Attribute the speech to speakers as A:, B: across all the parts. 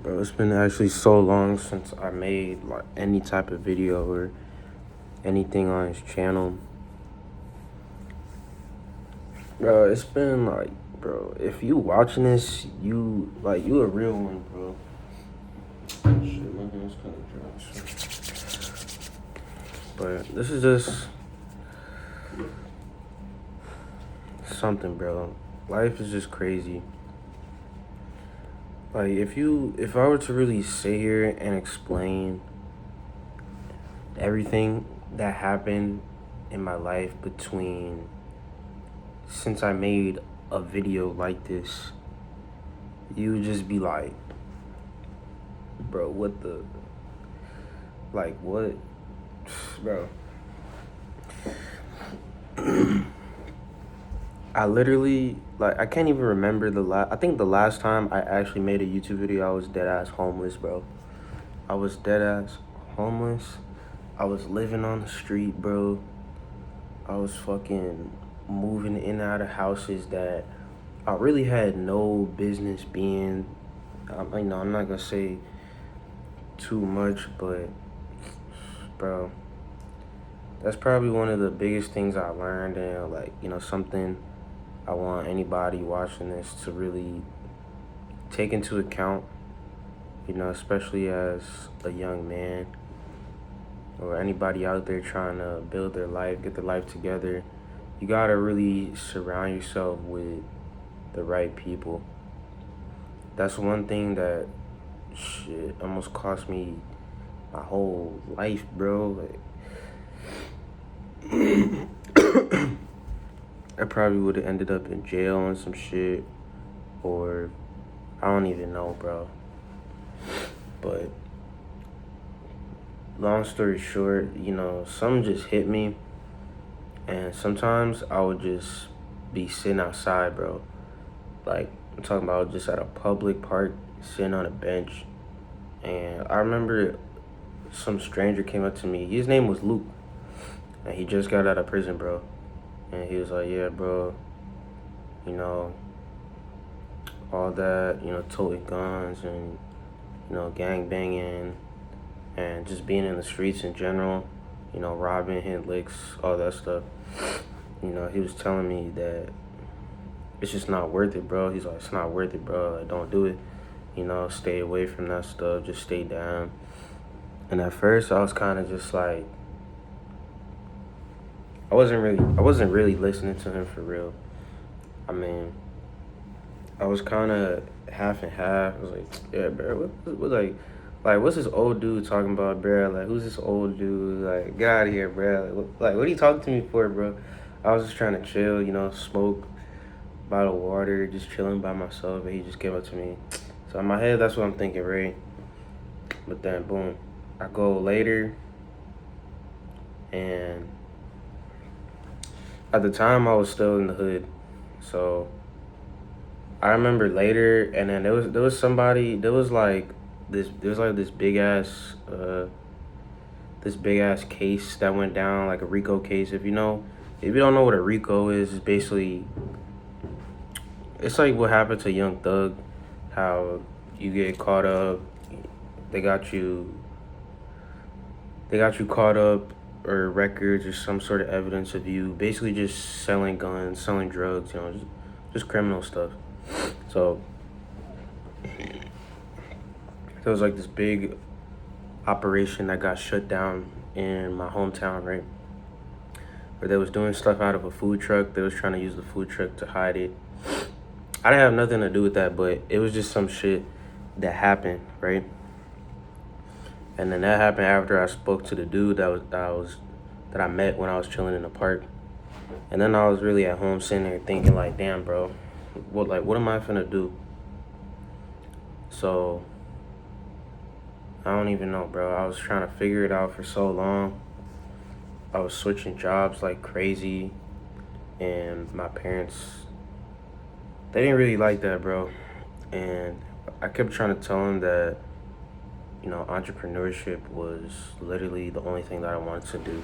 A: Bro, it's been actually so long since I made like any type of video or anything on his channel. Bro, it's been like, bro, if you watching this, you a real one, bro. Shit, my hand's kind of dry. But this is just something, bro. Life is just crazy. Like, if I were to really sit here and explain everything that happened in my life since I made a video like this, you would just be like, bro, what, bro. I literally, I can't even remember I think the last time I actually made a YouTube video, I was dead ass homeless, bro. I was dead ass homeless. I was living on the street, bro. I was fucking moving in and out of houses that I really had no business being. I'm not gonna say too much, but, bro, that's probably one of the biggest things I learned, and something I want anybody watching this to really take into account, especially as a young man or anybody out there trying to build their life, get their life together. You gotta really surround yourself with the right people. That's one thing that, shit, almost cost me my whole life, bro. I probably would have ended up in jail and some shit, or I don't even know, bro. But long story short, something just hit me, and sometimes I would just be sitting outside, bro. Like, I'm talking about just at a public park, sitting on a bench, and I remember some stranger came up to me. His name was Luke, and he just got out of prison, bro. And he was like, yeah, bro, all that, toting guns and, gang banging and just being in the streets in general, robbing, hitting licks, all that stuff. He was telling me that it's just not worth it, bro. He's like, it's not worth it, bro. Like, don't do it. Stay away from that stuff. Just stay down. And at first, I was kind of just like, I wasn't really listening to him for real. I mean, I was kind of half and half. I was like, yeah, bro, what's this old dude talking about, bro? Like, who's this old dude? Like, get out of here, bro. What are you talking to me for, bro? I was just trying to chill, smoke, bottle of water, just chilling by myself, and he just came up to me. So in my head, that's what I'm thinking, right? But then, boom, I go later, and at the time, I was still in the hood, so I remember later, and then there was somebody, there was this big ass case that went down, like a RICO case. If you don't know what a RICO is, it's basically, it's like what happened to Young Thug, how you get caught up, they got you caught up, or records or some sort of evidence of you basically just selling guns, selling drugs, just criminal stuff. So there was like this big operation that got shut down in my hometown, right? Where they was doing stuff out of a food truck. They was trying to use the food truck to hide it. I didn't have nothing to do with that, but it was just some shit that happened, right? And then that happened after I spoke to the dude that I met when I was chilling in the park. And then I was really at home sitting there thinking like, damn, bro, what am I finna do? So I don't even know, bro. I was trying to figure it out for so long. I was switching jobs like crazy, and my parents, they didn't really like that, bro. And I kept trying to tell them that, entrepreneurship was literally the only thing that I wanted to do.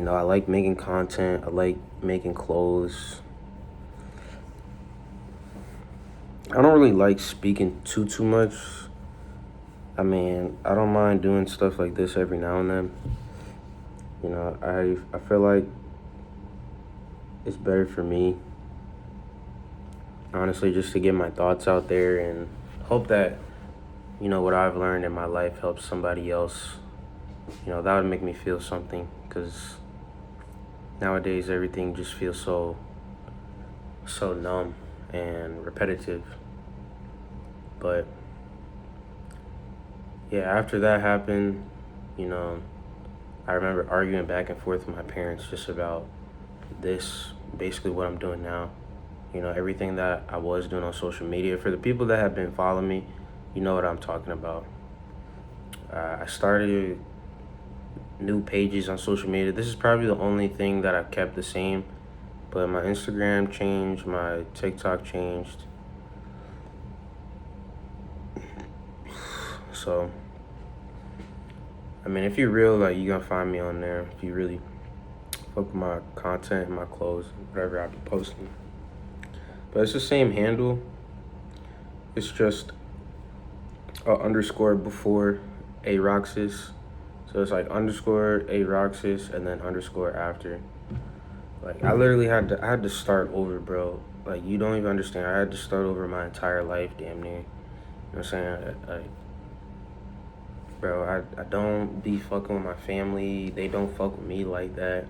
A: I like making content. I like making clothes. I don't really like speaking too much. I mean, I don't mind doing stuff like this every now and then. You know, I feel like it's better for me, honestly, just to get my thoughts out there and hope that, what I've learned in my life helps somebody else. That would make me feel something, because nowadays everything just feels so numb and repetitive. But yeah, after that happened, you know, I remember arguing back and forth with my parents just about this, basically what I'm doing now. Everything that I was doing on social media. For the people that have been following me, you know what I'm talking about. I started new pages on social media. This is probably the only thing that I've kept the same, but my Instagram changed, my TikTok changed. So, I mean, if you're real, like, you're gonna find me on there. If you really fuck with my content, my clothes, whatever I be posting. But it's the same handle. It's just a underscore before Aroxis. So it's like underscore Aroxis and then underscore after. Like, I literally I had to start over, bro. Like, you don't even understand. I had to start over my entire life, damn near. You know what I'm saying? Bro, I don't be fucking with my family. They don't fuck with me like that.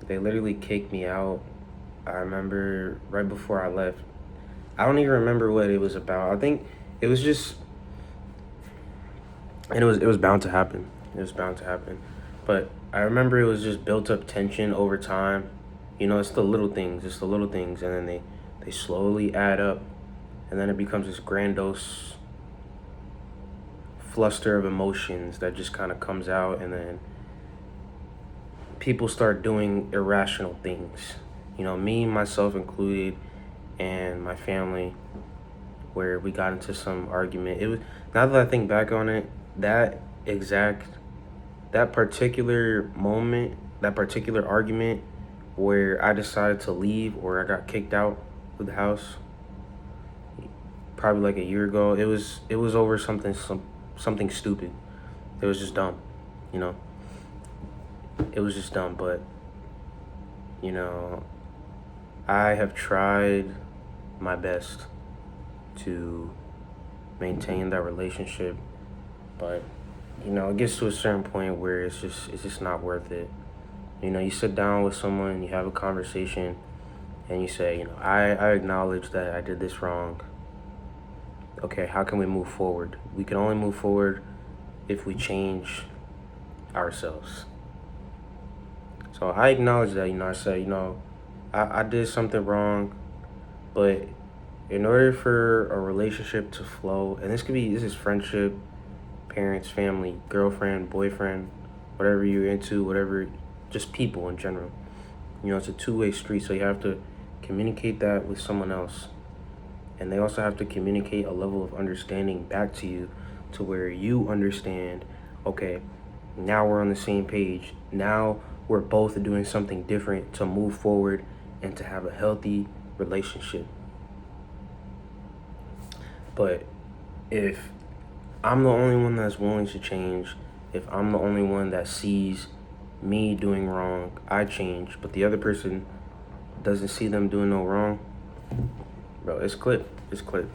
A: They literally kicked me out. I remember right before I left. I don't even remember what it was about. I think it was just, and it was bound to happen. It was bound to happen. But I remember it was just built up tension over time. It's the little things. It's the little things, and then they slowly add up, and then it becomes this grandiose fluster of emotions that just kind of comes out, and then people start doing irrational things. Me, myself included, and my family, where we got into some argument. It was, now that I think back on it, that particular moment, that particular argument where I decided to leave or I got kicked out of the house, probably like a year ago. It was over something stupid. It was just dumb, you know. It was just dumb, but I have tried my best to maintain that relationship, but it gets to a certain point where it's just not worth it. You sit down with someone, you have a conversation, and you say, I acknowledge that I did this wrong. Okay, how can we move forward? We can only move forward if we change ourselves. So I acknowledge that, I say, I did something wrong, but in order for a relationship to flow, and this is friendship, parents, family, girlfriend, boyfriend, whatever you're into, whatever, just people in general. It's a two-way street, so you have to communicate that with someone else. And they also have to communicate a level of understanding back to you to where you understand, okay, now we're on the same page. Now we're both doing something different to move forward and to have a healthy relationship. But if I'm the only one that's willing to change, if I'm the only one that sees me doing wrong, I change, but the other person doesn't see them doing no wrong, bro, it's clipped. It's clipped.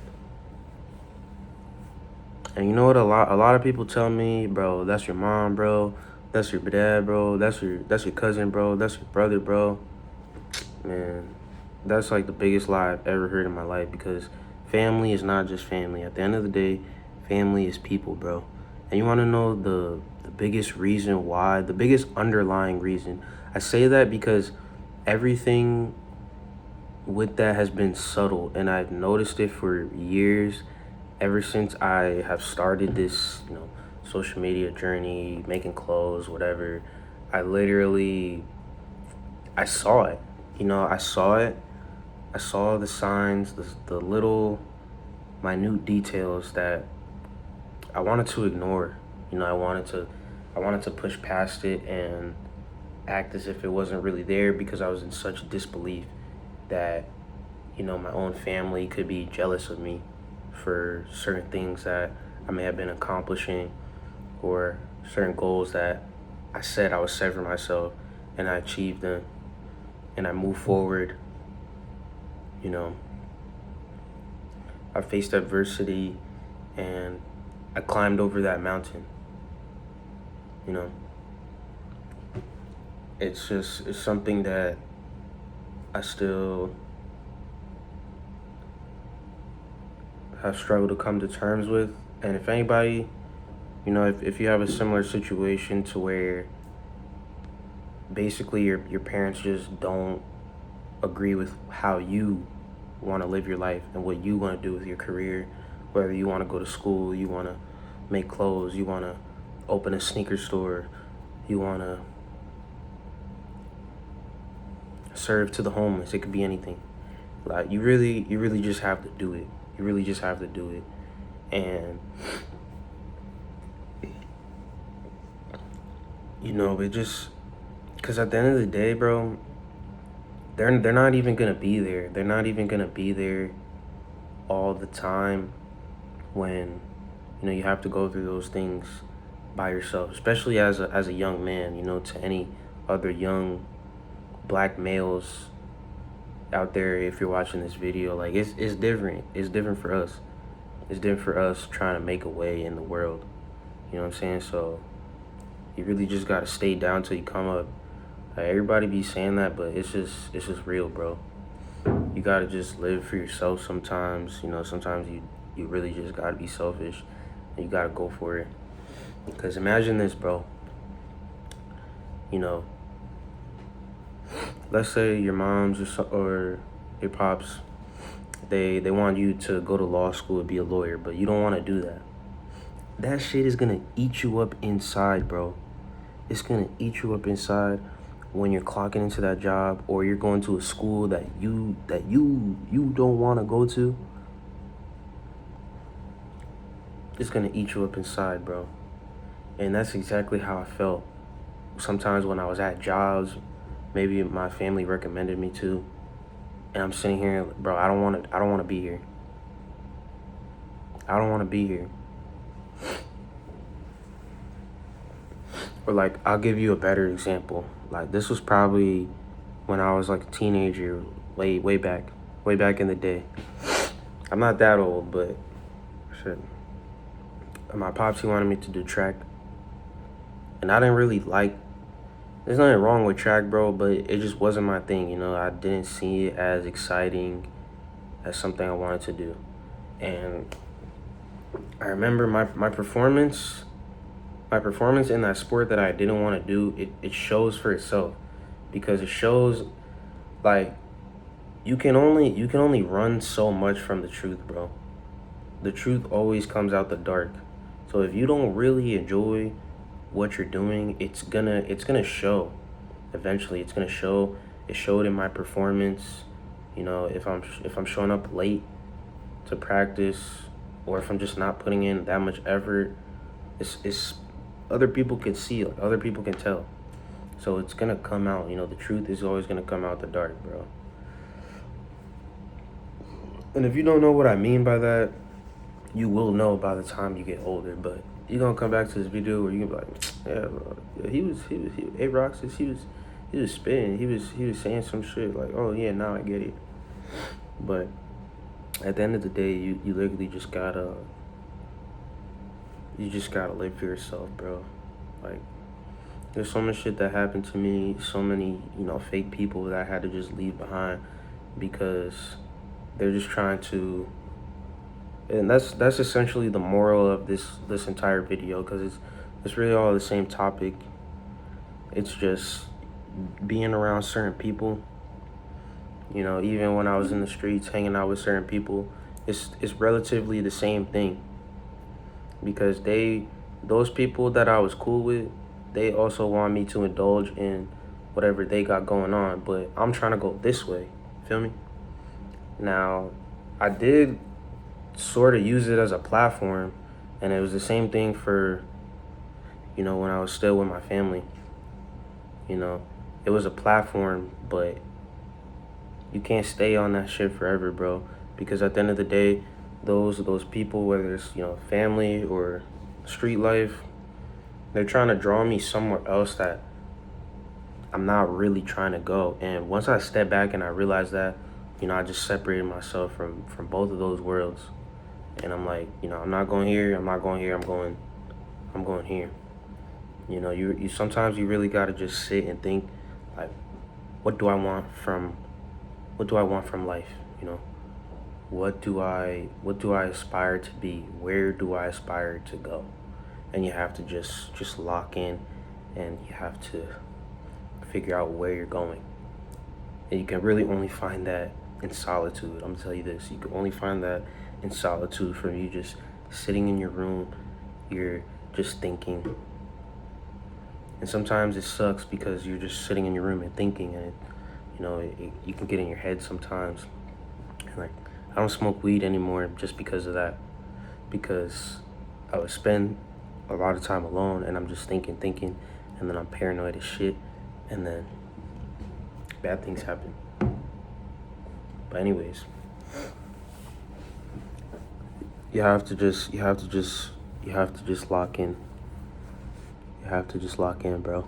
A: And you know what? A lot of people tell me, bro, that's your mom, bro. That's your dad, bro. That's your cousin, bro. That's your brother, bro. Man, that's like the biggest lie I've ever heard in my life, because family is not just family. At the end of the day, family is people, bro. And you want to know the biggest reason why, the biggest underlying reason? I say that because everything with that has been subtle, and I've noticed it for years, ever since I have started this, social media journey, making clothes, whatever. I saw it. I saw it. I saw the signs, the little minute details that I wanted to ignore. I wanted to push past it and act as if it wasn't really there, because I was in such disbelief that, my own family could be jealous of me for certain things that I may have been accomplishing, or certain goals that I said I would set for myself, and I achieved them, and I moved forward. You know, I faced adversity, and I climbed over that mountain. You know, it's something that I still have struggled to come to terms with. And if anybody, if you have a similar situation to where basically your parents just don't agree with how you want to live your life and what you want to do with your career, whether you want to go to school, you want to make clothes, you want to open a sneaker store, you want to serve to the homeless, it could be anything. Like, you really just have to do it. You really just have to do it. And it just, because at the end of the day, bro, they're not even gonna be there. They're not even gonna be there all the time when you have to go through those things by yourself, especially as a young man. To any other young black males out there, if you're watching this video, like, it's different. It's different for us. It's different for us trying to make a way in the world. You know what I'm saying? So you really just gotta stay down till you come up. Like, everybody be saying that, but it's just real, bro. You gotta just live for yourself sometimes. Sometimes you really just gotta be selfish, and you gotta go for it. Because imagine this, bro. Let's say your moms or your pops, they want you to go to law school and be a lawyer, but you don't want to do that. That shit is gonna eat you up inside, bro. It's gonna eat you up inside when you're clocking into that job, or you're going to a school that you don't want to go to. It's gonna eat you up inside, bro. And that's exactly how I felt sometimes when I was at jobs maybe my family recommended me to, and I'm sitting here, bro, I don't want to be here. I don't want to be here. Or, like, I'll give you a better example. Like, this was probably when I was like a teenager, way back in the day. I'm not that old, but shit. My pops, he wanted me to do track, and I didn't really like. There's nothing wrong with track, bro, but it just wasn't my thing. I didn't see it as exciting as something I wanted to do. And I remember my performance in that sport that I didn't want to do, it shows for itself, because it shows, like, you can only run so much from the truth, bro. The truth always comes out the dark. So if you don't really enjoy what you're doing, it's gonna show. Eventually it's gonna show. It showed in my performance. If I'm showing up late to practice, or if I'm just not putting in that much effort, it's other people can see it, other people can tell. So it's gonna come out. The truth is always gonna come out the dark, bro. And if you don't know what I mean by that, you will know by the time you get older. But you're gonna come back to this video where you can be like, yeah, bro, he was A-Roxas, he was spitting, he was saying some shit like, oh yeah, now I get it. But at the end of the day, you literally just gotta live for yourself, bro. Like, there's so much shit that happened to me, so many, fake people that I had to just leave behind because they're just trying to. And that's essentially the moral of this entire video, because it's really all the same topic. It's just being around certain people. Even when I was in the streets hanging out with certain people, it's relatively the same thing, because those people that I was cool with, they also want me to indulge in whatever they got going on, but I'm trying to go this way. Feel me? Now, I did sort of use it as a platform, and it was the same thing for when I was still with my family. It was a platform, but you can't stay on that shit forever, bro, because at the end of the day, those people, whether it's, you know, family or street life, they're trying to draw me somewhere else that I'm not really trying to go. And once I step back and I realize that, you know, I just separated myself from both of those worlds. And I'm like, you know, I'm not going here, I'm not going here, I'm going here. You know, you sometimes you really gotta just sit and think, like, what do I want from life? You know, what do I aspire to be? Where do I aspire to go? And you have to just lock in, and you have to figure out where you're going. And you can really only find that in solitude. I'm gonna tell you this, you can only find that in solitude, from you just sitting in your room, you're just thinking. And sometimes it sucks because you're just sitting in your room and thinking, and you know, you can get in your head sometimes. And like, I don't smoke weed anymore just because of that, because I would spend a lot of time alone and I'm just thinking, and then I'm paranoid as shit, and then bad things happen. But anyways, you have to just lock in. You have to just lock in, bro.